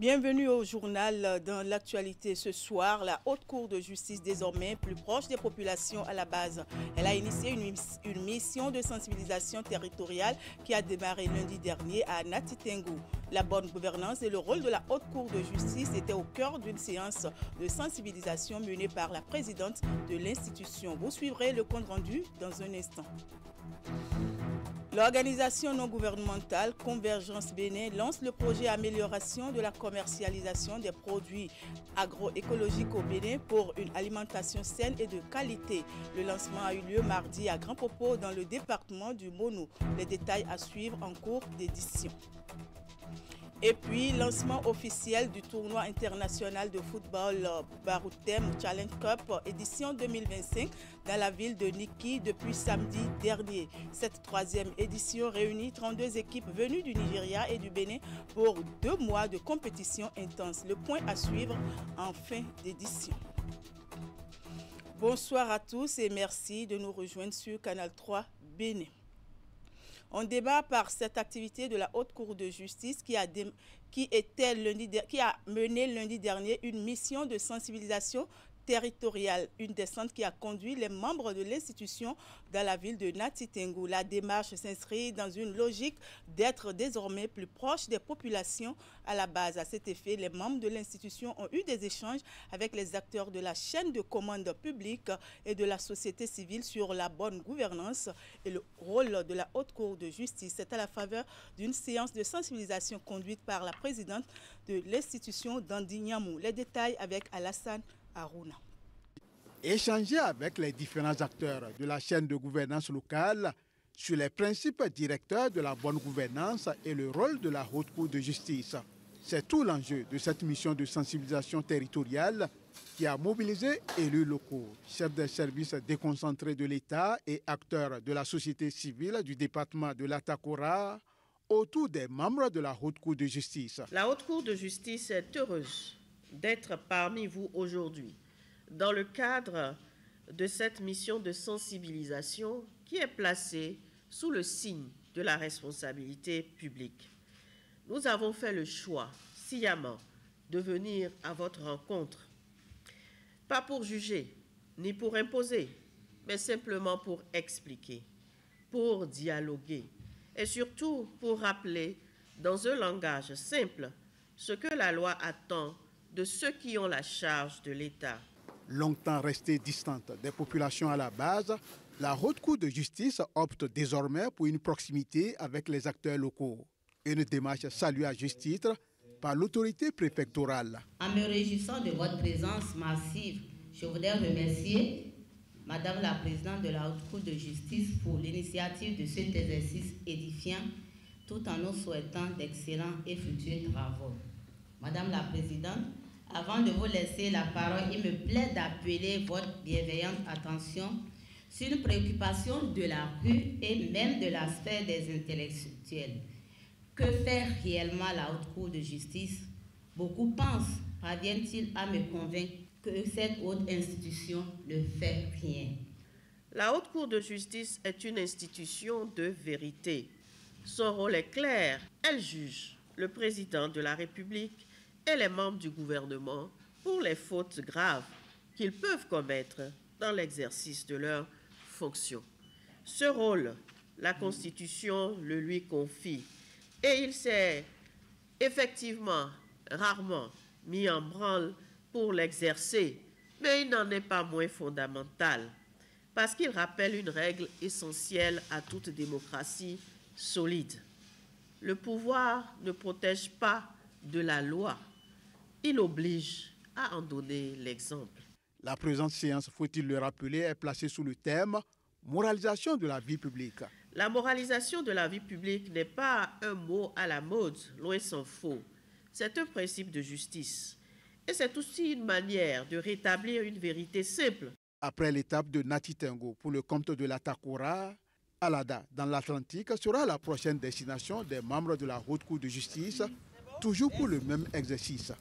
Bienvenue au journal. Dans l'actualité ce soir, la Haute Cour de justice désormais plus proche des populations à la base. Elle a initié une mission de sensibilisation territoriale qui a démarré lundi dernier à Nati Tengu. La bonne gouvernance et le rôle de la Haute Cour de justice étaient au cœur d'une séance de sensibilisation menée par la présidente de l'institution. Vous suivrez le compte rendu dans un instant. L'organisation non gouvernementale Convergence Bénin lance le projet Amélioration de la commercialisation des produits agroécologiques au Bénin pour une alimentation saine et de qualité. Le lancement a eu lieu mardi à Grand Popo dans le département du Mono. Les détails à suivre en cours d'édition. Et puis, lancement officiel du tournoi international de football Baroutem Challenge Cup édition 2025 dans la ville de Niki depuis samedi dernier. Cette troisième édition réunit 32 équipes venues du Nigeria et du Bénin pour 2 mois de compétition intense. Le point à suivre en fin d'édition. Bonsoir à tous et merci de nous rejoindre sur Canal 3 Bénin. On débat par cette activité de la Haute Cour de justice qui a mené lundi dernier une mission de sensibilisation territoriale, une descente qui a conduit les membres de l'institution dans la ville de Nati Tengu. La démarche s'inscrit dans une logique d'être désormais plus proche des populations à la base. À cet effet, les membres de l'institution ont eu des échanges avec les acteurs de la chaîne de commande publique et de la société civile sur la bonne gouvernance et le rôle de la Haute Cour de justice. C'est à la faveur d'une séance de sensibilisation conduite par la présidente de l'institution Dandi Nyamou. Les détails avec Alassane Aruna. Échanger avec les différents acteurs de la chaîne de gouvernance locale sur les principes directeurs de la bonne gouvernance et le rôle de la Haute Cour de justice. C'est tout l'enjeu de cette mission de sensibilisation territoriale qui a mobilisé élus locaux, chefs des services déconcentrés de l'État et acteurs de la société civile du département de l'Atakora autour des membres de la Haute Cour de justice. La Haute Cour de justice est heureuse d'être parmi vous aujourd'hui dans le cadre de cette mission de sensibilisation qui est placée sous le signe de la responsabilité publique. Nous avons fait le choix sciemment de venir à votre rencontre, pas pour juger ni pour imposer, mais simplement pour expliquer, pour dialoguer et surtout pour rappeler dans un langage simple ce que la loi attend de ceux qui ont la charge de l'État. Longtemps restée distante des populations à la base, la Haute Cour de justice opte désormais pour une proximité avec les acteurs locaux. Une démarche saluée à juste titre par l'autorité préfectorale. En me réjouissant de votre présence massive, je voudrais remercier Madame la Présidente de la Haute Cour de justice pour l'initiative de cet exercice édifiant, tout en nous souhaitant d'excellents et futurs travaux. Madame la Présidente, avant de vous laisser la parole, il me plaît d'appeler votre bienveillante attention sur une préoccupation de la rue et même de la sphère des intellectuels. Que fait réellement la Haute Cour de justice? Beaucoup pensent, parviennent-ils à me convaincre que cette haute institution ne fait rien? La Haute Cour de justice est une institution de vérité. Son rôle est clair. Elle juge le président de la République et les membres du gouvernement pour les fautes graves qu'ils peuvent commettre dans l'exercice de leurs fonctions. Ce rôle, la Constitution le lui confie et il s'est effectivement rarement mis en branle pour l'exercer, mais il n'en est pas moins fondamental parce qu'il rappelle une règle essentielle à toute démocratie solide. Le pouvoir ne protège pas de la loi. Il oblige à en donner l'exemple. La présente séance, faut-il le rappeler, est placée sous le thème « Moralisation de la vie publique ». La moralisation de la vie publique n'est pas un mot à la mode, loin s'en faut. C'est un principe de justice. Et c'est aussi une manière de rétablir une vérité simple. Après l'étape de Nati Tengu pour le compte de l'Atakora, Alada, dans l'Atlantique, sera la prochaine destination des membres de la Haute Cour de justice, toujours pour le même exercice.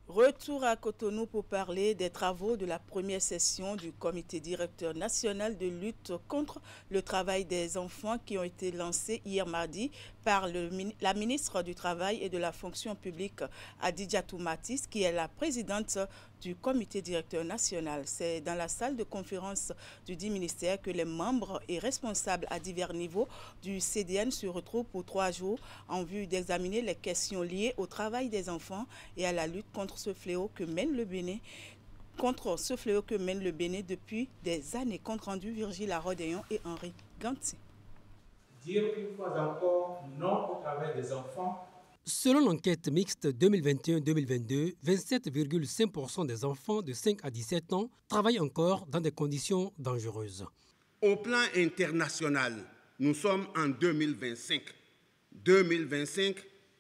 Retour à Cotonou pour parler des travaux de la première session du comité directeur national de lutte contre le travail des enfants qui ont été lancés hier mardi par la ministre du Travail et de la fonction publique Adidjatou Matis, qui est la présidente du comité directeur national. C'est dans la salle de conférence du dit ministère que les membres et responsables à divers niveaux du CDN se retrouvent pour 3 jours en vue d'examiner les questions liées au travail des enfants et à la lutte contre ce fléau que mène le Bénin. Depuis des années. Compte rendu Virgile Arodéon et Henri Ganti. Dire une fois encore non au travail des enfants. Selon l'enquête mixte 2021-2022, 27,5% des enfants de 5 à 17 ans travaillent encore dans des conditions dangereuses. Au plan international, nous sommes en 2025. 2025,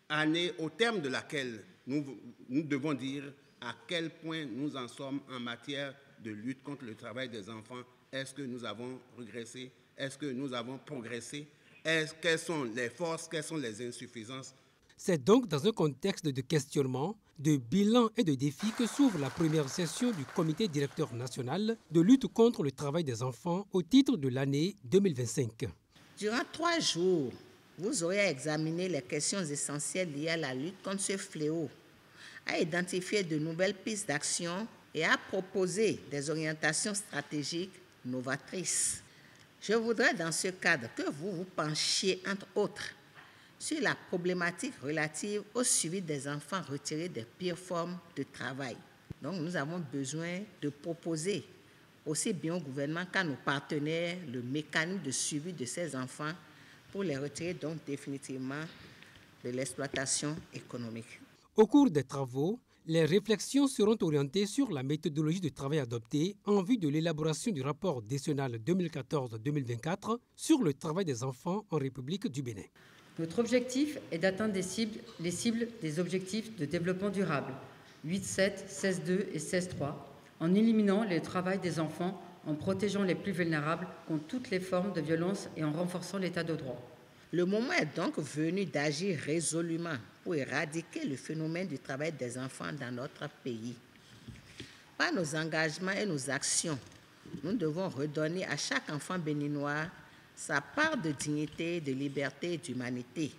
année au terme de laquelle nous devons dire à quel point nous en sommes en matière de lutte contre le travail des enfants. Est-ce que nous avons régressé? Est-ce que nous avons progressé? Quelles sont les forces? Quelles sont les insuffisances? C'est donc dans un contexte de questionnement, de bilan et de défis que s'ouvre la première session du comité directeur national de lutte contre le travail des enfants au titre de l'année 2025. Durant 3 jours, vous aurez à examiner les questions essentielles liées à la lutte contre ce fléau, à identifier de nouvelles pistes d'action et à proposer des orientations stratégiques novatrices. Je voudrais dans ce cadre que vous vous penchiez, entre autres, sur la problématique relative au suivi des enfants retirés des pires formes de travail. Donc nous avons besoin de proposer aussi bien au gouvernement qu'à nos partenaires le mécanisme de suivi de ces enfants pour les retirer donc définitivement de l'exploitation économique. Au cours des travaux, les réflexions seront orientées sur la méthodologie de travail adoptée en vue de l'élaboration du rapport décennal 2014-2024 sur le travail des enfants en République du Bénin. Notre objectif est d'atteindre les cibles des objectifs de développement durable 8.7, 16.2 et 16.3 en éliminant le travail des enfants, en protégeant les plus vulnérables contre toutes les formes de violence et en renforçant l'état de droit. Le moment est donc venu d'agir résolument pour éradiquer le phénomène du travail des enfants dans notre pays. Par nos engagements et nos actions, nous devons redonner à chaque enfant béninois sa part de dignité, de liberté et d'humanité.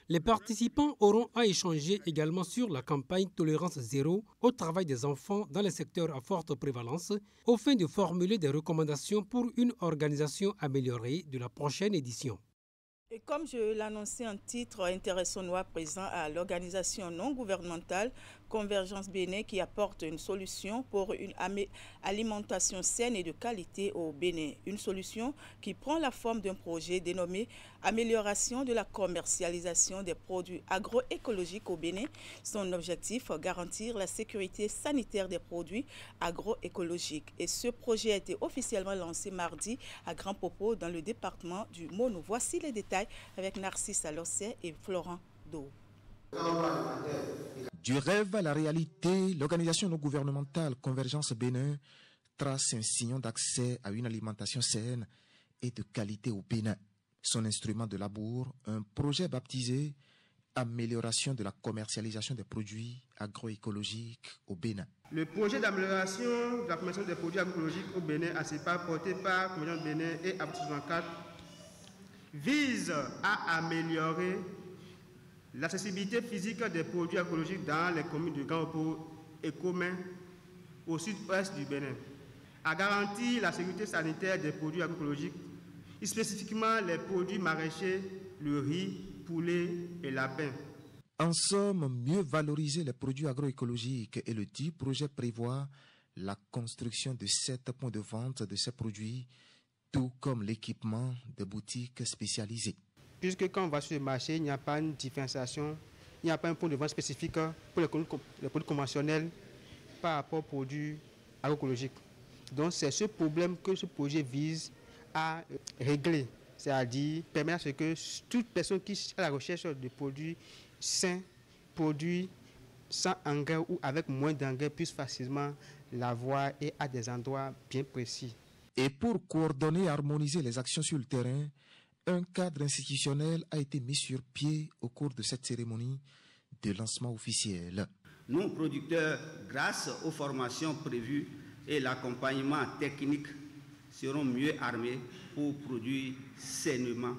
Les participants auront à échanger également sur la campagne Tolérance Zéro au travail des enfants dans les secteurs à forte prévalence, au fin de formuler des recommandations pour une organisation améliorée de la prochaine édition. Et comme je l'annonçais en titre, intéressons-nous à présent à l'organisation non gouvernementale Convergence Bénin qui apporte une solution pour une alimentation saine et de qualité au Bénin. Une solution qui prend la forme d'un projet dénommé Amélioration de la commercialisation des produits agroécologiques au Bénin. Son objectif, garantir la sécurité sanitaire des produits agroécologiques. Et ce projet a été officiellement lancé mardi à Grand Popo dans le département du Mono. Voici les détails avec Narcisse Alossé et Florent Do. Du rêve à la réalité, l'organisation non gouvernementale Convergence Bénin trace un sillon d'accès à une alimentation saine et de qualité au Bénin. Son instrument de labour, un projet baptisé Amélioration de la commercialisation des produits agroécologiques au Bénin. Le projet d'amélioration de la commercialisation des produits agroécologiques au Bénin, ACEPA, porté par Convergence Bénin et Aptis 24, vise à améliorer l'accessibilité physique des produits agroécologiques dans les communes de Grand Popo et Commun au sud-ouest du Bénin, à garantir la sécurité sanitaire des produits agroécologiques, et spécifiquement les produits maraîchers, le riz, poulet et lapin. En somme, mieux valoriser les produits agroécologiques et le dit projet prévoit la construction de 7 points de vente de ces produits, tout comme l'équipement de boutiques spécialisées. Puisque quand on va sur le marché, il n'y a pas une différenciation, il n'y a pas un point de vente spécifique pour les produits conventionnels par rapport aux produits agroécologiques. Donc c'est ce problème que ce projet vise à régler, c'est-à-dire permettre à ce que toute personne qui est à la recherche de produits sains, produits sans engrais ou avec moins d'engrais puisse facilement l'avoir et à des endroits bien précis. Et pour coordonner et harmoniser les actions sur le terrain, un cadre institutionnel a été mis sur pied au cours de cette cérémonie de lancement officiel. Nous, producteurs, grâce aux formations prévues et l'accompagnement technique, seront mieux armés pour produire sainement,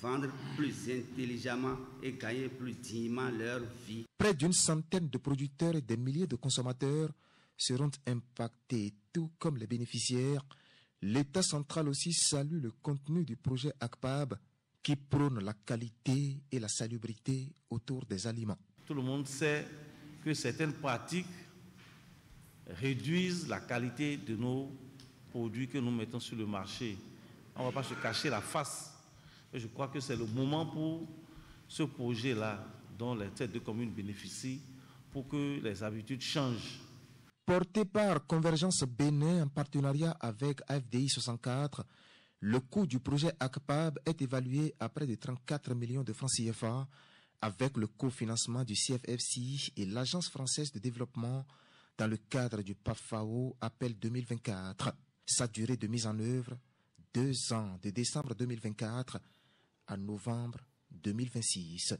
vendre plus intelligemment et gagner plus dignement leur vie. Près d'une centaine de producteurs et des milliers de consommateurs seront impactés, tout comme les bénéficiaires. L'État central aussi salue le contenu du projet ACPAB qui prône la qualité et la salubrité autour des aliments. Tout le monde sait que certaines pratiques réduisent la qualité de nos produits que nous mettons sur le marché. On ne va pas se cacher la face. Et je crois que c'est le moment pour ce projet-là, dont les têtes de communes bénéficient, pour que les habitudes changent. Porté par Convergence Bénin en partenariat avec AFDI 64, le coût du projet ACPAB est évalué à près de 34 millions de francs CFA avec le cofinancement du CFFC et l'Agence française de développement dans le cadre du PAFAO Appel 2024. Sa durée de mise en œuvre, 2 ans, de décembre 2024 à novembre 2026.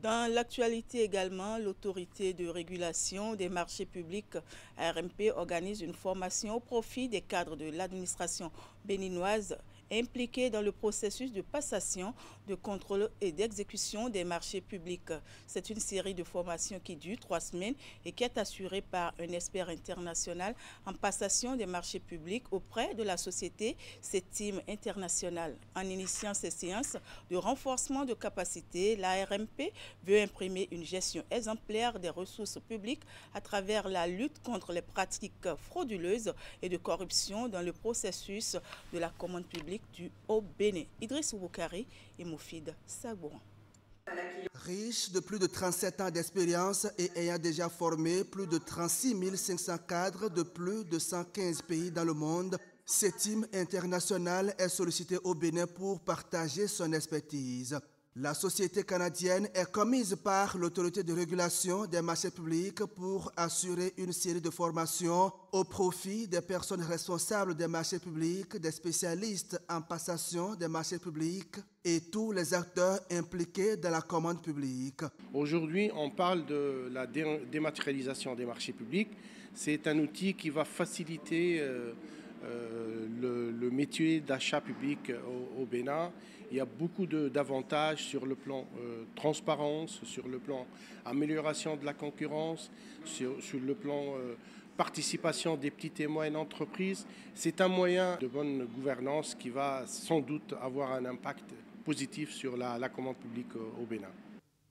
Dans l'actualité également, l'autorité de régulation des marchés publics, ARMP, organise une formation au profit des cadres de l'administration béninoise impliqués dans le processus de passation, de contrôle et d'exécution des marchés publics. C'est une série de formations qui dure 3 semaines et qui est assurée par un expert international en passation des marchés publics auprès de la société CETIM International. En initiant ces séances de renforcement de capacité, l'ARMP veut imprimer une gestion exemplaire des ressources publiques à travers la lutte contre les pratiques frauduleuses et de corruption dans le processus de la commande publique du Haut-Bénin. Idriss Ouboukari et Moufid Sagouan. Riche de plus de 37 ans d'expérience et ayant déjà formé plus de 36 500 cadres de plus de 115 pays dans le monde, CETIM International est sollicité au Bénin pour partager son expertise. La société canadienne est commise par l'autorité de régulation des marchés publics pour assurer une série de formations au profit des personnes responsables des marchés publics, des spécialistes en passation des marchés publics et tous les acteurs impliqués dans la commande publique. Aujourd'hui, on parle de la dématérialisation des marchés publics. C'est un outil qui va faciliter le métier d'achat public au Bénin. Il y a beaucoup d'avantages sur le plan transparence, sur le plan amélioration de la concurrence, sur le plan participation des petites et moyennes entreprises. C'est un moyen de bonne gouvernance qui va sans doute avoir un impact positif sur la commande publique au Bénin.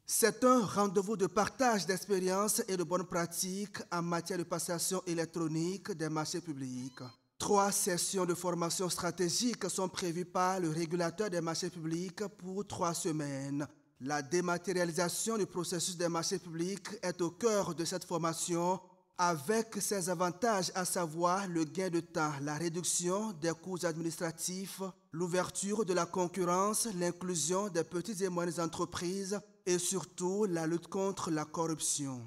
C'est un rendez-vous de partage d'expériences et de bonnes pratiques en matière de passation électronique des marchés publics. 3 sessions de formation stratégique sont prévues par le régulateur des marchés publics pour 3 semaines. La dématérialisation du processus des marchés publics est au cœur de cette formation avec ses avantages, à savoir le gain de temps, la réduction des coûts administratifs, l'ouverture de la concurrence, l'inclusion des petites et moyennes entreprises et surtout la lutte contre la corruption.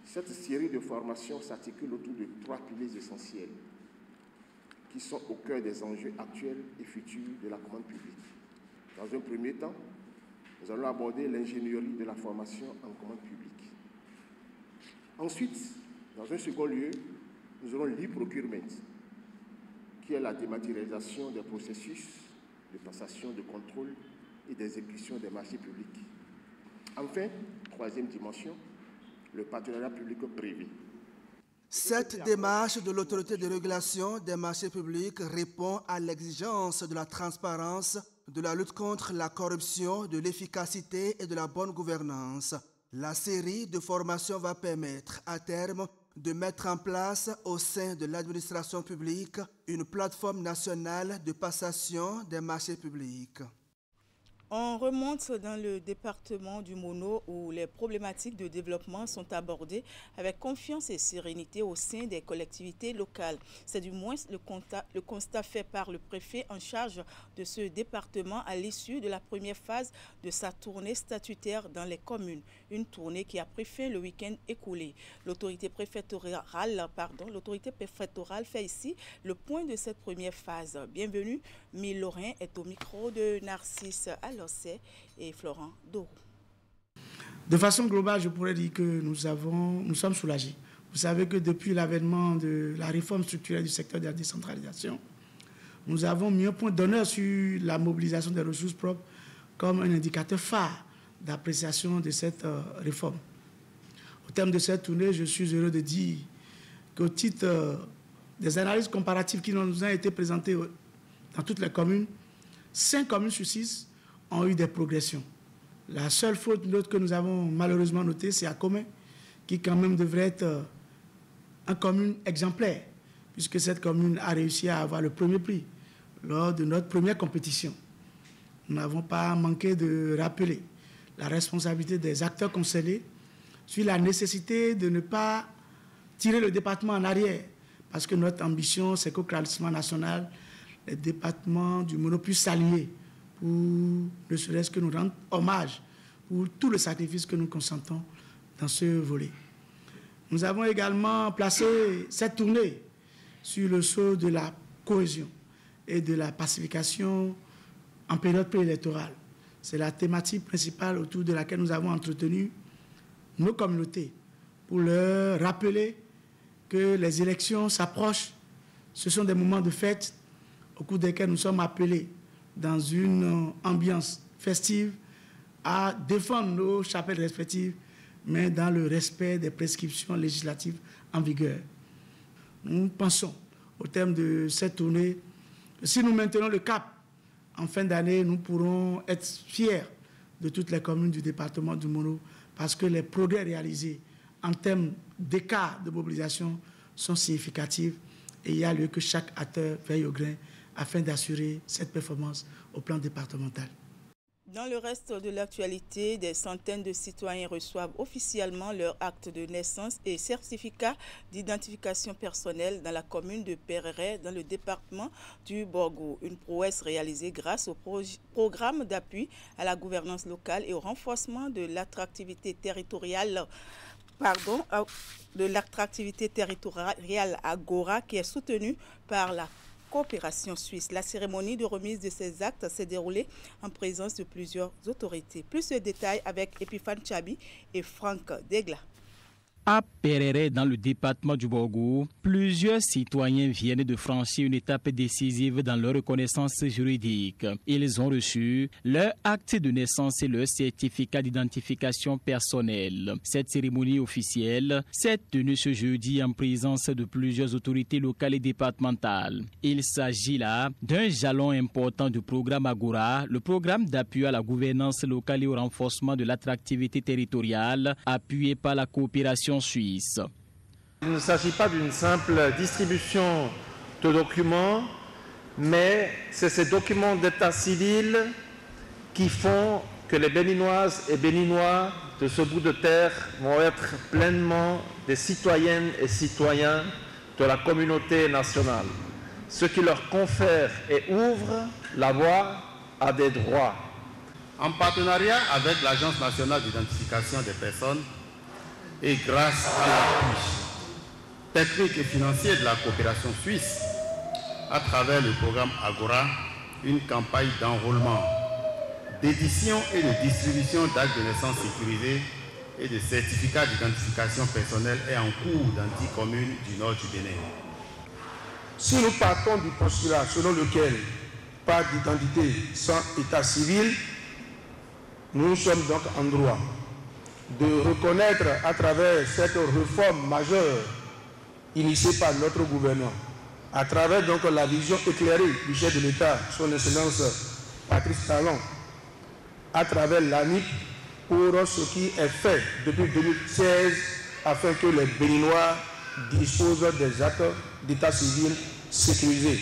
Cette série de formations s'articule autour de 3 piliers essentiels qui sont au cœur des enjeux actuels et futurs de la commande publique. Dans un premier temps, nous allons aborder l'ingénierie de la formation en commande publique. Ensuite, dans un second lieu, nous aurons l'e-procurement, qui est la dématérialisation des processus de passation, de contrôle et d'exécution des marchés publics. Enfin, troisième dimension, le partenariat public-privé. Cette démarche de l'autorité de régulation des marchés publics répond à l'exigence de la transparence, de la lutte contre la corruption, de l'efficacité et de la bonne gouvernance. La série de formations va permettre à terme de mettre en place au sein de l'administration publique une plateforme nationale de passation des marchés publics. On remonte dans le département du Mono où les problématiques de développement sont abordées avec confiance et sérénité au sein des collectivités locales. C'est du moins le constat fait par le préfet en charge de ce département à l'issue de la première phase de sa tournée statutaire dans les communes. Une tournée qui a pris fin le week-end écoulé. L'autorité préfectorale fait ici le point de cette première phase. Bienvenue, Milorin est au micro de Narcisse Alossé et Florent Doro. De façon globale, je pourrais dire que nous sommes soulagés. Vous savez que depuis l'avènement de la réforme structurelle du secteur de la décentralisation, nous avons mis un point d'honneur sur la mobilisation des ressources propres comme un indicateur phare d'appréciation de cette réforme. Au terme de cette tournée, je suis heureux de dire qu'au titre des analyses comparatives qui nous ont été présentées dans toutes les communes, 5 communes sur 6 ont eu des progressions. La seule faute que nous avons malheureusement notée, c'est à Commet, qui quand même devrait être une commune exemplaire, puisque cette commune a réussi à avoir le premier prix lors de notre première compétition. Nous n'avons pas manqué de rappeler la responsabilité des acteurs concernés sur la nécessité de ne pas tirer le département en arrière, parce que notre ambition, c'est qu'au classement national, les départements du Mono puissent s'aligner pour ne serait-ce que nous rendre hommage pour tout le sacrifice que nous consentons dans ce volet. Nous avons également placé cette tournée sur le sceau de la cohésion et de la pacification en période préélectorale. C'est la thématique principale autour de laquelle nous avons entretenu nos communautés pour leur rappeler que les élections s'approchent. Ce sont des moments de fête au cours desquels nous sommes appelés dans une ambiance festive à défendre nos chapelles respectives, mais dans le respect des prescriptions législatives en vigueur. Nous pensons, au terme de cette tournée, que si nous maintenons le cap, en fin d'année, nous pourrons être fiers de toutes les communes du département du Mono, parce que les progrès réalisés en termes d'écart de mobilisation sont significatifs et il y a lieu que chaque acteur veille au grain afin d'assurer cette performance au plan départemental. Dans le reste de l'actualité, des centaines de citoyens reçoivent officiellement leur acte de naissance et certificat d'identification personnelle dans la commune de Pereret, dans le département du Borgo. Une prouesse réalisée grâce au programme d'appui à la gouvernance locale et au renforcement de l'attractivité territoriale. Agora, qui est soutenue par la coopération suisse. La cérémonie de remise de ces actes s'est déroulée en présence de plusieurs autorités. Plus de détails avec Epiphane Chabi et Franck Degla. À Pereret, dans le département du Borgo, plusieurs citoyens viennent de franchir une étape décisive dans leur reconnaissance juridique. Ils ont reçu leur acte de naissance et leur certificat d'identification personnelle. Cette cérémonie officielle s'est tenue ce jeudi en présence de plusieurs autorités locales et départementales. Il s'agit là d'un jalon important du programme Agora, le programme d'appui à la gouvernance locale et au renforcement de l'attractivité territoriale, appuyé par la coopération suisse. Il ne s'agit pas d'une simple distribution de documents, mais c'est ces documents d'état civil qui font que les Béninoises et Béninois de ce bout de terre vont être pleinement des citoyennes et citoyens de la communauté nationale, ce qui leur confère et ouvre la voie à des droits. En partenariat avec l'Agence nationale d'identification des personnes, et grâce à l'appui technique et financier de la coopération suisse, à travers le programme Agora, une campagne d'enrôlement, d'édition et de distribution d'actes de naissance sécurisés et de certificats d'identification personnelle est en cours dans 10 communes du nord du Bénin. Si nous partons du postulat selon lequel pas d'identité sans état civil, nous sommes donc en droit de reconnaître à travers cette réforme majeure initiée par notre gouvernement, à travers donc la vision éclairée du chef de l'État, son Excellence Patrice Talon, à travers l'ANIP, pour ce qui est fait depuis 2016 afin que les Béninois disposent des actes d'état civil sécurisés.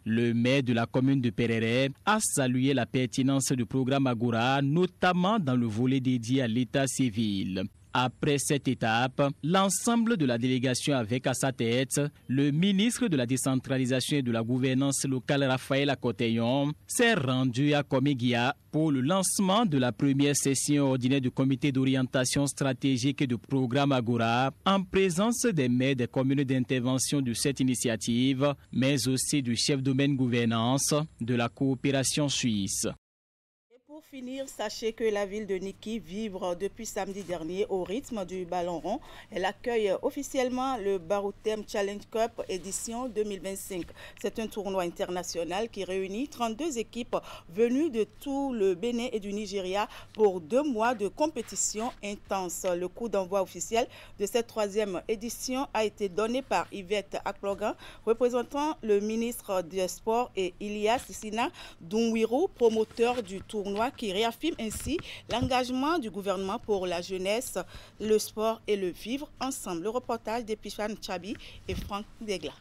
Le maire de la commune de Pereret a salué la pertinence du programme Agora, notamment dans le volet dédié à l'état civil. Après cette étape, l'ensemble de la délégation avec à sa tête le ministre de la décentralisation et de la gouvernance locale Raphaël Akoteyon s'est rendu à Komegia pour le lancement de la première session ordinaire du comité d'orientation stratégique et du programme Agora en présence des maires des communes d'intervention de cette initiative, mais aussi du chef domaine gouvernance de la coopération suisse. finir, sachez que la ville de Niki vibre depuis samedi dernier au rythme du ballon rond. Elle accueille officiellement le Baroutem Challenge Cup édition 2025. C'est un tournoi international qui réunit 32 équipes venues de tout le Bénin et du Nigeria pour 2 mois de compétition intense. Le coup d'envoi officiel de cette 3e édition a été donné par Yvette Aklogan, représentant le ministre des Sports, et Ilias Sissina Dounwiro, promoteur du tournoi, qui réaffirme ainsi l'engagement du gouvernement pour la jeunesse, le sport et le vivre ensemble. Le reportage d'Epifane Chabi et Franck Degla.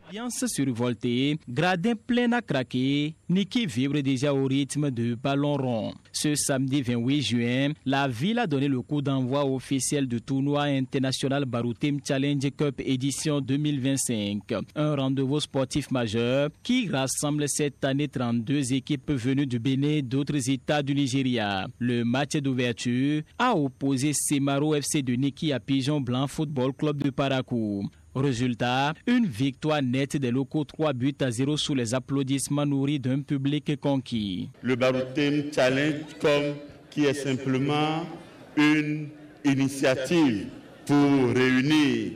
Ambiance survoltée, gradin plein à craquer, Niki vibre déjà au rythme de ballon rond. Ce samedi 28 juin, la ville a donné le coup d'envoi officiel du tournoi international Baroutem Challenge Cup édition 2025. Un rendez-vous sportif majeur qui rassemble cette année 32 équipes venues du Bénin et d'autres États du Nigeria. Le match d'ouverture a opposé Semaro FC de Niki à Pigeon Blanc Football Club de Parakou. Résultat, une victoire nette des locaux 3-0 sous les applaudissements nourris d'un public conquis. Le Baroutem Challenge qui est simplement une initiative pour réunir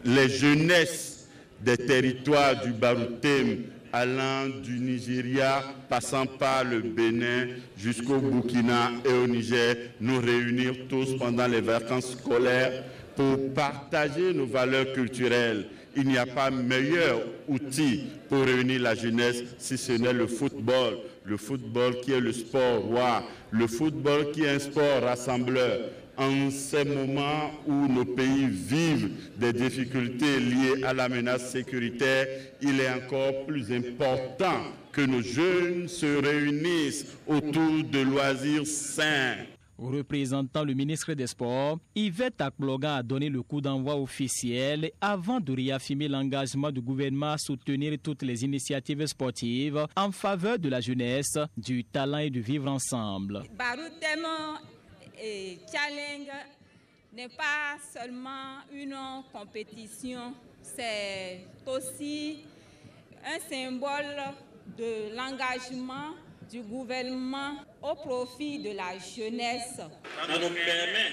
les jeunesses des territoires du Baroutem allant du Nigeria, passant par le Bénin jusqu'au Burkina et au Niger, nous réunir tous pendant les vacances scolaires pour partager nos valeurs culturelles. Il n'y a pas meilleur outil pour réunir la jeunesse si ce n'est le football. Le football qui est le sport roi, le football qui est un sport rassembleur. En ces moments où nos pays vivent des difficultés liées à la menace sécuritaire, il est encore plus important que nos jeunes se réunissent autour de loisirs sains. Représentant le ministre des Sports, Yvette Aklogan a donné le coup d'envoi officiel avant de réaffirmer l'engagement du gouvernement à soutenir toutes les initiatives sportives en faveur de la jeunesse, du talent et du vivre ensemble. Baroutem Challenge n'est pas seulement une compétition, c'est aussi un symbole de l'engagement du gouvernement au profit de la jeunesse. Ça nous permet,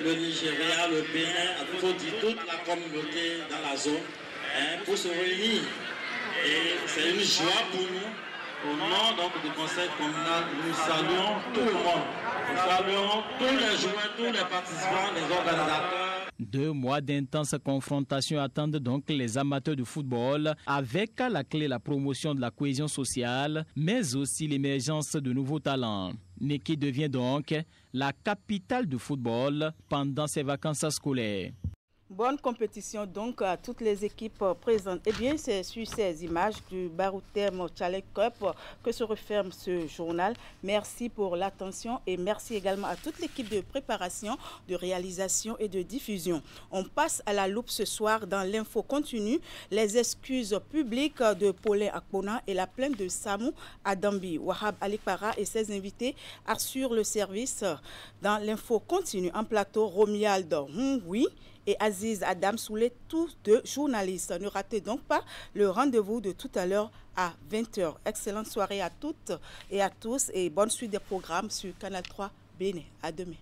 le Nigeria, le Bénin, toute la communauté dans la zone, pour se réunir. Et c'est une joie pour nous. Au nom donc, du conseil communal, nous saluons tout le monde. Nous saluons tous les joueurs, tous les participants, les organisateurs. 2 mois d'intenses confrontations attendent donc les amateurs de football, avec à la clé la promotion de la cohésion sociale, mais aussi l'émergence de nouveaux talents. Niki devient donc la capitale du football pendant ses vacances scolaires. Bonne compétition donc à toutes les équipes présentes. Eh bien, c'est sur ces images du Baroutem Challenge Cup que se referme ce journal. Merci pour l'attention et merci également à toute l'équipe de préparation, de réalisation et de diffusion. On passe à la loupe ce soir dans l'info continue. Les excuses publiques de Paulin Akpona et la plainte de Samou Adambi. Wahab Alikpara et ses invités assurent le service dans l'info continue. En plateau, Romuald Hongui et Aziz Adam Soulé, tous 2 journalistes. Ne ratez donc pas le rendez-vous de tout à l'heure à 20h. Excellente soirée à toutes et à tous et bonne suite des programmes sur Canal 3 Bénin. À demain.